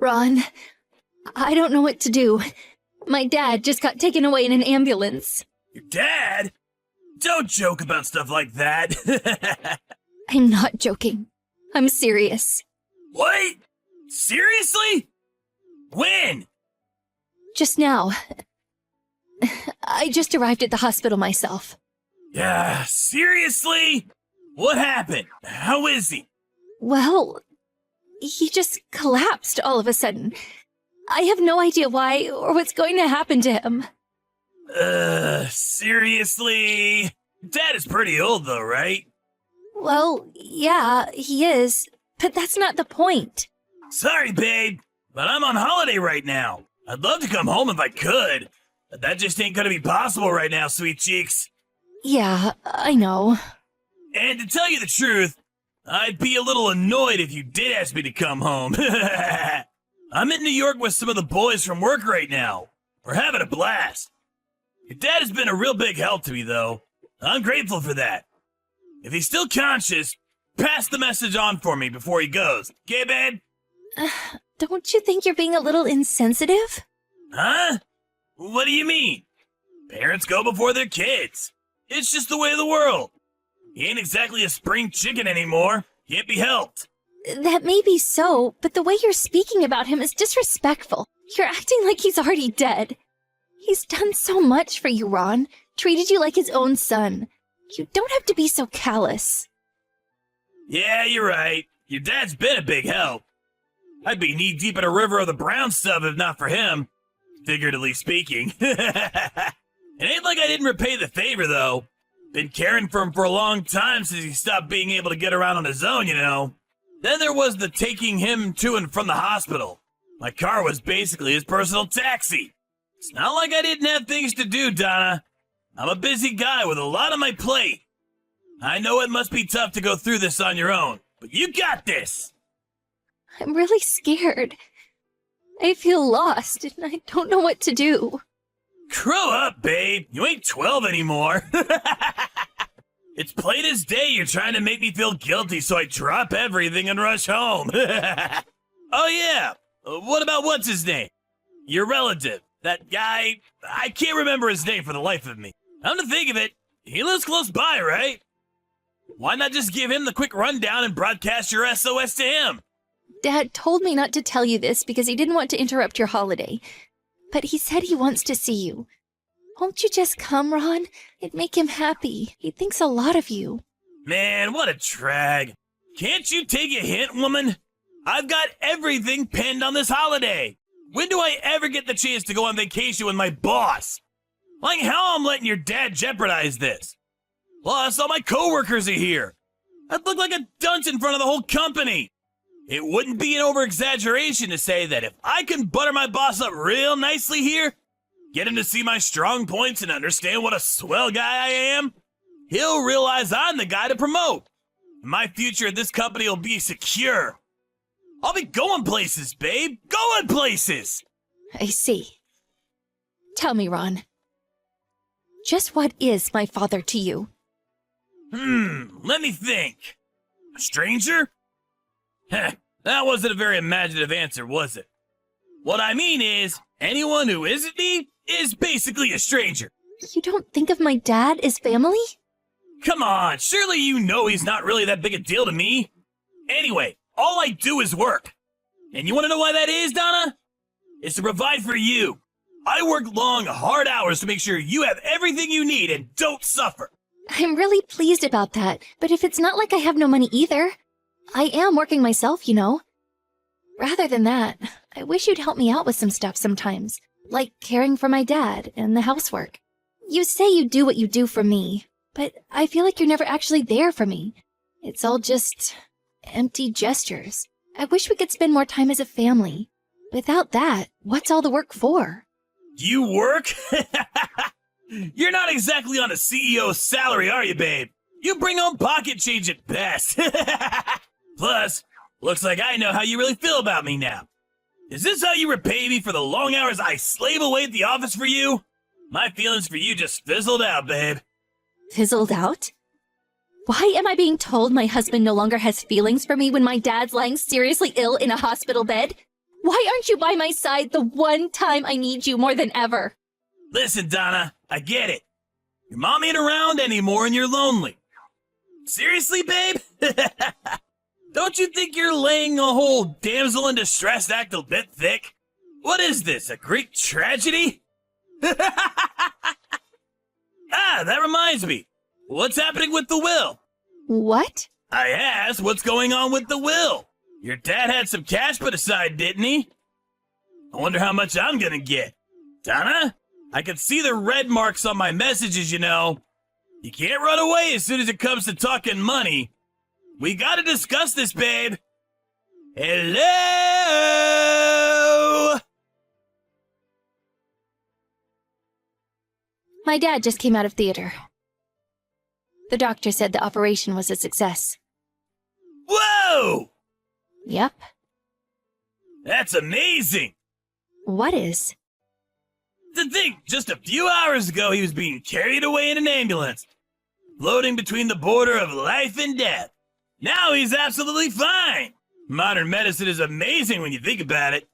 Ron, I don't know what to do. My dad just got taken away in an ambulance. Your dad? Don't joke about stuff like that. I'm not joking. I'm serious. What? Seriously? When? Just now. I just arrived at the hospital myself. Yeah, seriously? What happened? How is he? Well, he just collapsed all of a sudden. I have no idea why or what's going to happen to him. Seriously? Dad is pretty old though, right? Well, yeah, he is, but that's not the point. Sorry, babe, but I'm on holiday right now. I'd love to come home if I could, but that just ain't gonna be possible right now, sweet cheeks. Yeah, I know. And to tell you the truth, I'd be a little annoyed if you did ask me to come home. I'm in New York with some of the boys from work right now. We're having a blast. Your dad has been a real big help to me, though. I'm grateful for that. If he's still conscious, pass the message on for me before he goes. Okay, babe? Don't you think you're being a little insensitive? Huh? What do you mean? Parents go before their kids. It's just the way of the world. He ain't exactly a spring chicken anymore. Can't be helped. That may be so, but the way you're speaking about him is disrespectful. You're acting like he's already dead. He's done so much for you, Ron. Treated you like his own son. You don't have to be so callous. Yeah, you're right. Your dad's been a big help. I'd be knee-deep in a river of the brown stuff if not for him. Figuratively speaking. It ain't like I didn't repay the favor, though. Been caring for him for a long time since he stopped being able to get around on his own, you know. Then there was the taking him to and from the hospital. My car was basically his personal taxi. It's not like I didn't have things to do, Donna. I'm a busy guy with a lot on my plate. I know it must be tough to go through this on your own, but you got this. I'm really scared. I feel lost, and I don't know what to do. Grow up, babe. You ain't 12 anymore. It's plain as day you're trying to make me feel guilty, so I drop everything and rush home. Oh, yeah. What about what's his name? Your relative. That guy. I can't remember his name for the life of me. Come to think of it, he lives close by, right? Why not just give him the quick rundown and broadcast your SOS to him? Dad told me not to tell you this because he didn't want to interrupt your holiday. But he said he wants to see you. Won't you just come, Ron? It'd make him happy. He thinks a lot of you. Man, what a drag. Can't you take a hint, woman? I've got everything pinned on this holiday. When do I ever get the chance to go on vacation with my boss? Like how I'm letting your dad jeopardize this? Plus, all my coworkers are here. I'd look like a dunce in front of the whole company. It wouldn't be an over-exaggeration to say that if I can butter my boss up real nicely here, get him to see my strong points and understand what a swell guy I am, he'll realize I'm the guy to promote. My future at this company will be secure. I'll be going places, babe. Going places! I see. Tell me, Ron. Just what is my father to you? Let me think. A stranger? Heh, that wasn't a very imaginative answer, was it? What I mean is, anyone who isn't me is basically a stranger. You don't think of my dad as family? Come on, surely you know he's not really that big a deal to me. Anyway, all I do is work. And you want to know why that is, Donna? It's to provide for you. I work long, hard hours to make sure you have everything you need and don't suffer. I'm really pleased about that, but if it's not like I have no money either, I am working myself, you know. Rather than that, I wish you'd help me out with some stuff sometimes, like caring for my dad and the housework. You say you do what you do for me, but I feel like you're never actually there for me. It's all just empty gestures. I wish we could spend more time as a family. Without that, what's all the work for? You work? You're not exactly on a CEO's salary, are you, babe? You bring home pocket change at best. Plus, looks like I know how you really feel about me now. Is this how you repay me for the long hours I slave away at the office for you? My feelings for you just fizzled out, babe. Fizzled out? Why am I being told my husband no longer has feelings for me when my dad's lying seriously ill in a hospital bed? Why aren't you by my side the one time I need you more than ever? Listen, Donna, I get it. Your mom ain't around anymore and you're lonely. Seriously, babe? Don't you think you're laying a whole damsel in distress act a bit thick? What is this, a Greek tragedy? That reminds me. What's happening with the will? What? I asked, what's going on with the will? Your dad had some cash put aside, didn't he? I wonder how much I'm gonna get. Donna? I can see the red marks on my messages, you know. You can't run away as soon as it comes to talking money. We gotta discuss this, babe. Hello? My dad just came out of theater. The doctor said the operation was a success. Whoa! Yep. That's amazing. What is? To think, just a few hours ago he was being carried away in an ambulance, floating between the border of life and death. Now he's absolutely fine. Modern medicine is amazing when you think about it.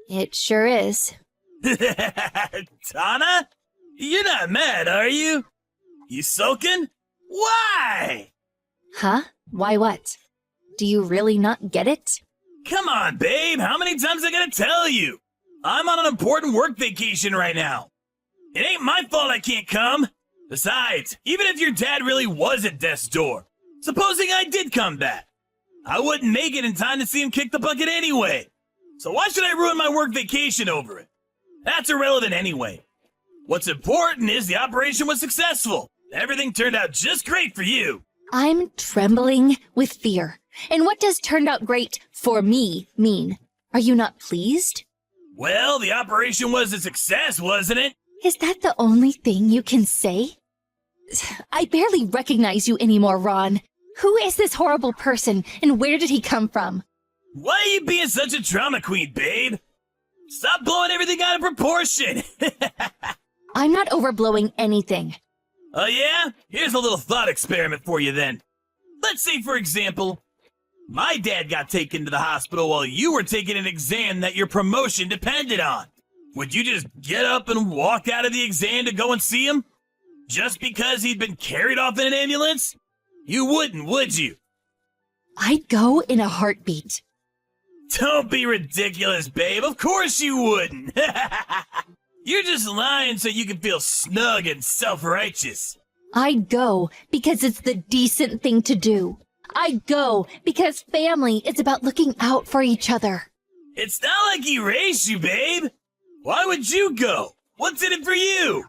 It sure is. Donna? You're not mad, are you? You sulking? Why? Huh? Why what? Do you really not get it? Come on, babe. How many times I gotta tell you? I'm on an important work vacation right now. It ain't my fault I can't come. Besides, even if your dad really was at death's door, supposing I did come back, I wouldn't make it in time to see him kick the bucket anyway. So why should I ruin my work vacation over it? That's irrelevant anyway. What's important is the operation was successful. Everything turned out just great for you. I'm trembling with fear. And what does turned out great for me mean? Are you not pleased? Well, the operation was a success, wasn't it? Is that the only thing you can say? I barely recognize you anymore, Ron. Who is this horrible person, and where did he come from? Why are you being such a drama queen, babe? Stop blowing everything out of proportion. I'm not overblowing anything. Oh yeah? Here's a little thought experiment for you then. Let's say, for example, my dad got taken to the hospital while you were taking an exam that your promotion depended on. Would you just get up and walk out of the exam to go and see him? Just because he'd been carried off in an ambulance? You wouldn't, would you? I'd go in a heartbeat. Don't be ridiculous, babe. Of course you wouldn't. You're just lying so you can feel snug and self-righteous. I'd go because it's the decent thing to do. I'd go because family is about looking out for each other. It's not like he raised you, babe. Why would you go? What's in it for you?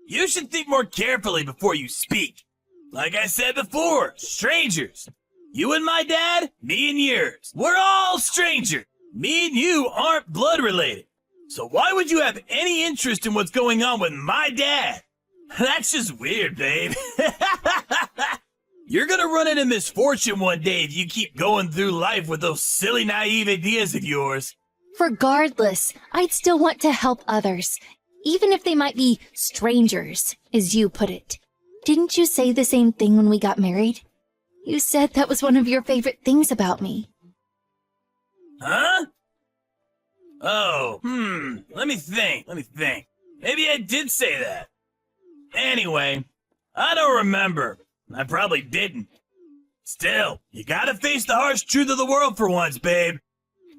You should think more carefully before you speak. Like I said before, strangers. You and my dad, me and yours. We're all strangers. Me and you aren't blood related. So why would you have any interest in what's going on with my dad? That's just weird, babe. You're gonna run into misfortune one day if you keep going through life with those silly, naive ideas of yours. Regardless, I'd still want to help others, even if they might be strangers, as you put it. Didn't you say the same thing when we got married? You said that was one of your favorite things about me. Huh? Oh, let me think. Maybe I did say that. Anyway, I don't remember. I probably didn't. Still, you gotta face the harsh truth of the world for once, babe.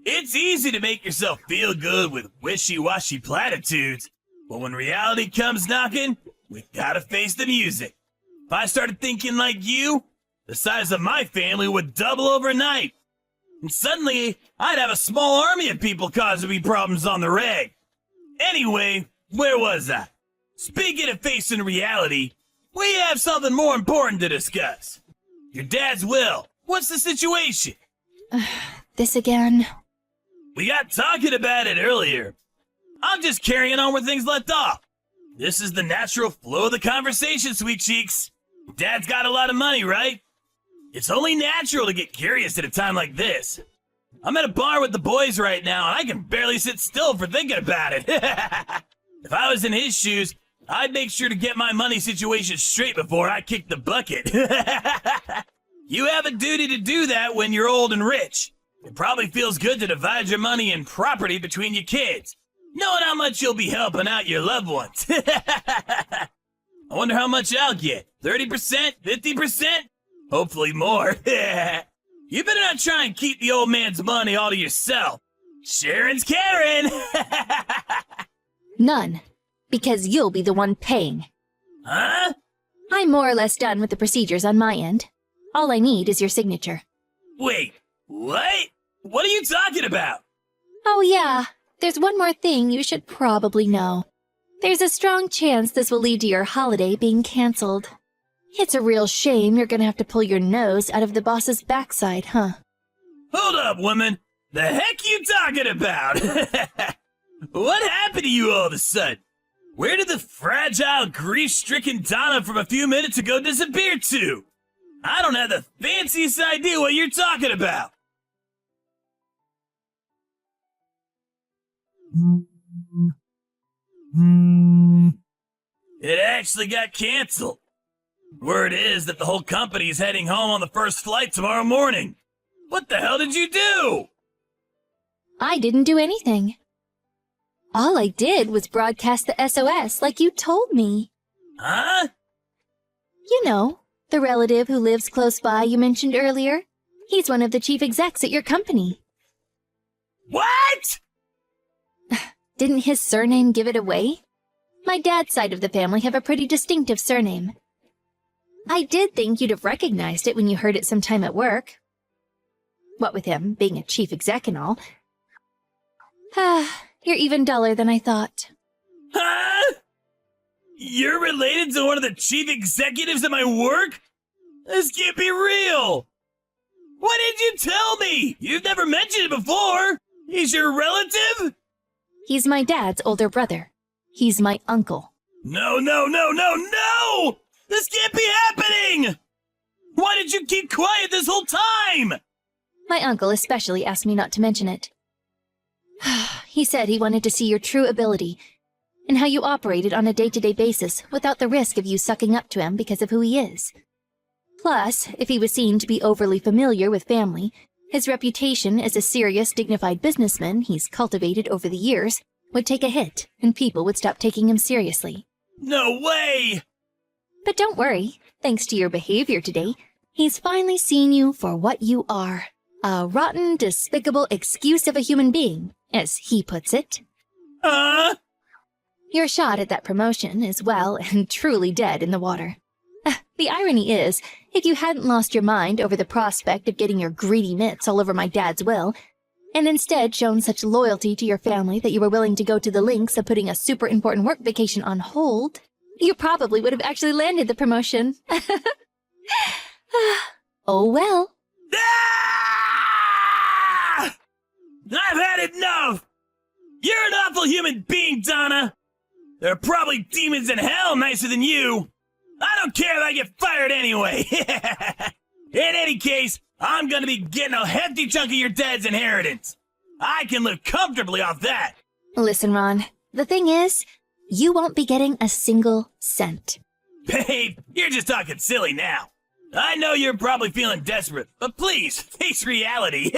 It's easy to make yourself feel good with wishy-washy platitudes, but when reality comes knocking, we gotta face the music. If I started thinking like you, the size of my family would double overnight. And suddenly, I'd have a small army of people causing me problems on the reg. Anyway, where was I? Speaking of facing reality, we have something more important to discuss. Your dad's will. What's the situation? This again? We got talking about it earlier. I'm just carrying on where things left off. This is the natural flow of the conversation, sweet cheeks. Dad's got a lot of money, right? It's only natural to get curious at a time like this. I'm at a bar with the boys right now, and I can barely sit still for thinking about it. If I was in his shoes, I'd make sure to get my money situation straight before I kick the bucket. You have a duty to do that when you're old and rich. It probably feels good to divide your money and property between your kids, knowing how much you'll be helping out your loved ones. I wonder how much I'll get. 30%? 50%? Hopefully more. You better not try and keep the old man's money all to yourself. Sharon's Karen! None. Because you'll be the one paying. Huh? I'm more or less done with the procedures on my end. All I need is your signature. Wait, what? What are you talking about? Oh yeah, there's one more thing you should probably know. There's a strong chance this will lead to your holiday being cancelled. It's a real shame you're gonna have to pull your nose out of the boss's backside, huh? Hold up, woman. The heck you talking about? What happened to you all of a sudden? Where did the fragile, grief-stricken Donna from a few minutes ago disappear to? I don't have the fanciest idea what you're talking about. It actually got canceled. Word is that the whole company is heading home on the first flight tomorrow morning. What the hell did you do? I didn't do anything. All I did was broadcast the SOS like you told me. Huh? You know, the relative who lives close by you mentioned earlier. He's one of the chief execs at your company. What? Didn't his surname give it away? My dad's side of the family have a pretty distinctive surname. I did think you'd have recognized it when you heard it sometime at work. What with him being a chief exec and all. You're even duller than I thought. Huh? You're related to one of the chief executives at my work? This can't be real. Why didn't you tell me? You've never mentioned it before. He's your relative? He's my dad's older brother. He's my uncle. No! This can't be happening! Why did you keep quiet this whole time? My uncle especially asked me not to mention it. He said he wanted to see your true ability and how you operated on a day-to-day basis without the risk of you sucking up to him because of who he is. Plus, if he was seen to be overly familiar with family, his reputation as a serious, dignified businessman he's cultivated over the years would take a hit and people would stop taking him seriously. No way! But don't worry, thanks to your behavior today, he's finally seen you for what you are. A rotten, despicable excuse of a human being, as he puts it. Your shot at that promotion is well and truly dead in the water. The irony is, if you hadn't lost your mind over the prospect of getting your greedy mitts all over my dad's will, and instead shown such loyalty to your family that you were willing to go to the lengths of putting a super important work vacation on hold, you probably would have actually landed the promotion. Oh well. I've had enough! You're an awful human being, Donna! There are probably demons in hell nicer than you! I don't care if I get fired anyway! In any case, I'm gonna be getting a hefty chunk of your dad's inheritance! I can live comfortably off that! Listen, Ron, the thing is, you won't be getting a single cent. Babe, you're just talking silly now. I know you're probably feeling desperate, but please, face reality.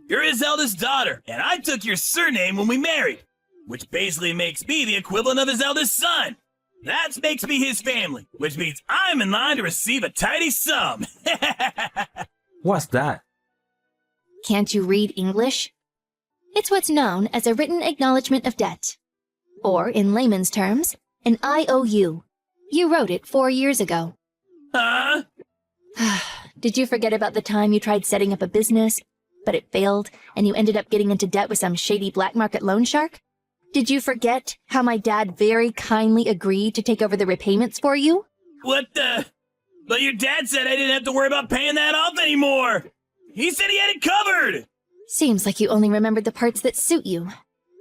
You're his eldest daughter, and I took your surname when we married, which basically makes me the equivalent of his eldest son. That makes me his family, which means I'm in line to receive a tidy sum. What's that? Can't you read English? It's what's known as a written acknowledgement of debt. Or, in layman's terms, an IOU. You wrote it 4 years ago. Huh? Did you forget about the time you tried setting up a business, but it failed, and you ended up getting into debt with some shady black market loan shark? Did you forget how my dad very kindly agreed to take over the repayments for you? What the? But your dad said I didn't have to worry about paying that off anymore. He said he had it covered. Seems like you only remembered the parts that suit you.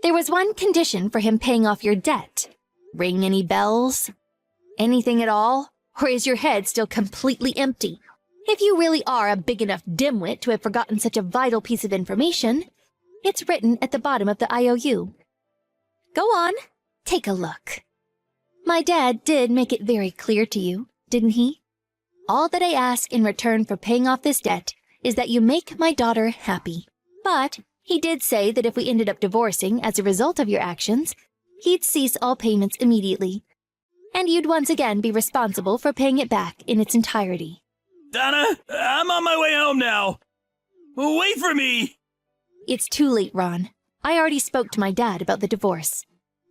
There was one condition for him paying off your debt. Ring any bells? Anything at all? Or is your head still completely empty? If you really are a big enough dimwit to have forgotten such a vital piece of information, it's written at the bottom of the IOU. Go on, take a look. My dad did make it very clear to you, didn't he? All that I ask in return for paying off this debt is that you make my daughter happy. But he did say that if we ended up divorcing as a result of your actions, he'd cease all payments immediately. And you'd once again be responsible for paying it back in its entirety. Donna, I'm on my way home now. Wait for me! It's too late, Ron. I already spoke to my dad about the divorce.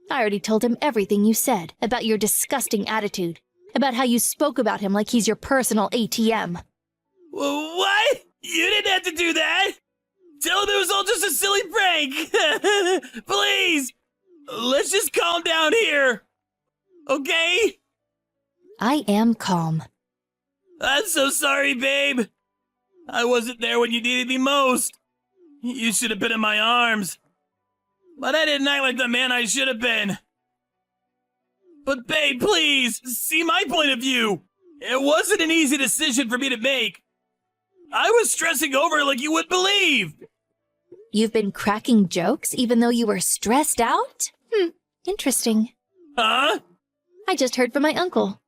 I already told him everything you said about your disgusting attitude, about how you spoke about him like he's your personal ATM. What? You didn't have to do that! Tell him it was all just a silly prank! Please! Let's just calm down here! Okay? I am calm. I'm so sorry, babe. I wasn't there when you needed me most. You should have been in my arms. But I didn't act like the man I should have been. But babe, please, see my point of view. It wasn't an easy decision for me to make. I was stressing over it like you would believe. You've been cracking jokes even though you were stressed out? Interesting. Huh? I just heard from my uncle.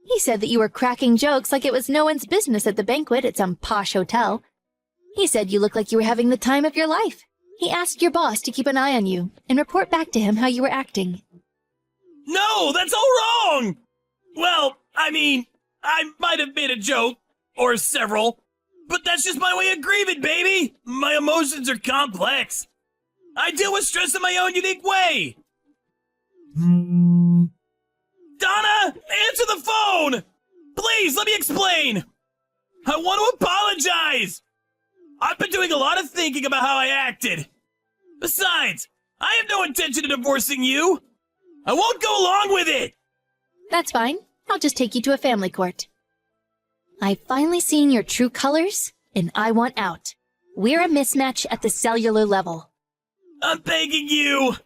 He said that you were cracking jokes like it was no one's business at the banquet at some posh hotel. He said you looked like you were having the time of your life. He asked your boss to keep an eye on you and report back to him how you were acting. No, that's all wrong! Well, I mean, I might have made a joke, or several, but that's just my way of grieving, baby! My emotions are complex. I deal with stress in my own unique way. Donna, answer the phone! Please, let me explain! I want to apologize! I've been doing a lot of thinking about how I acted. Besides, I have no intention of divorcing you. I won't go along with it! That's fine. I'll just take you to a family court. I've finally seen your true colors, and I want out. We're a mismatch at the cellular level. I'm begging you.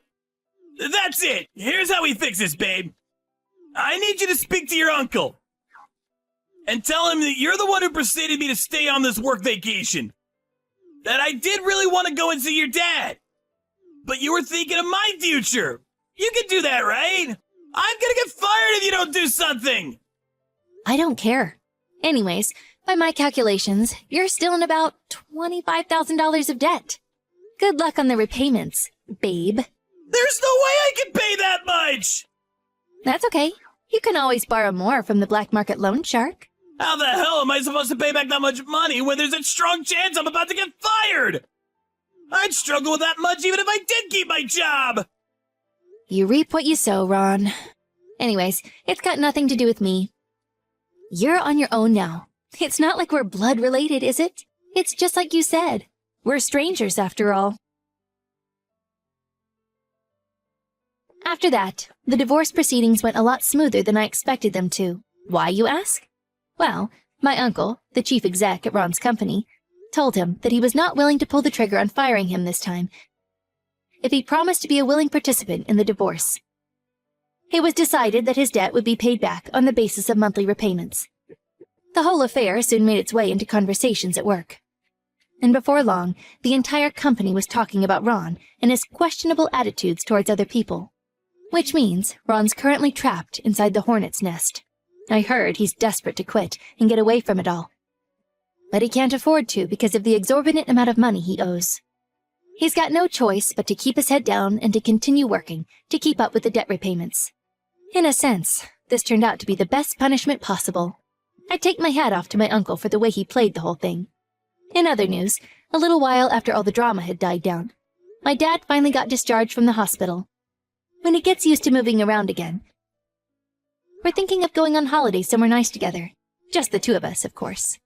That's it. Here's how we fix this, babe. I need you to speak to your uncle. And tell him that you're the one who persuaded me to stay on this work vacation. That I did really want to go and see your dad. But you were thinking of my future. You can do that, right? I'm gonna get fired if you don't do something. I don't care. Anyways, by my calculations, you're still in about $25,000 of debt. Good luck on the repayments, babe. There's no way I can pay that much! That's okay. You can always borrow more from the black market loan shark. How the hell am I supposed to pay back that much money when there's a strong chance I'm about to get fired? I'd struggle with that much even if I did keep my job! You reap what you sow, Ron. Anyways, it's got nothing to do with me. You're on your own now. It's not like we're blood related, is it? It's just like you said. We're strangers after all. After that, the divorce proceedings went a lot smoother than I expected them to. Why, you ask? Well, my uncle, the chief exec at Ron's company, told him that he was not willing to pull the trigger on firing him this time if he promised to be a willing participant in the divorce. It was decided that his debt would be paid back on the basis of monthly repayments. The whole affair soon made its way into conversations at work. And before long, the entire company was talking about Ron and his questionable attitudes towards other people. Which means Ron's currently trapped inside the hornet's nest. I heard he's desperate to quit and get away from it all. But he can't afford to because of the exorbitant amount of money he owes. He's got no choice but to keep his head down and to continue working to keep up with the debt repayments. In a sense, this turned out to be the best punishment possible. I take my hat off to my uncle for the way he played the whole thing. In other news, a little while after all the drama had died down, my dad finally got discharged from the hospital. When he gets used to moving around again, we're thinking of going on holiday somewhere nice together. Just the two of us, of course.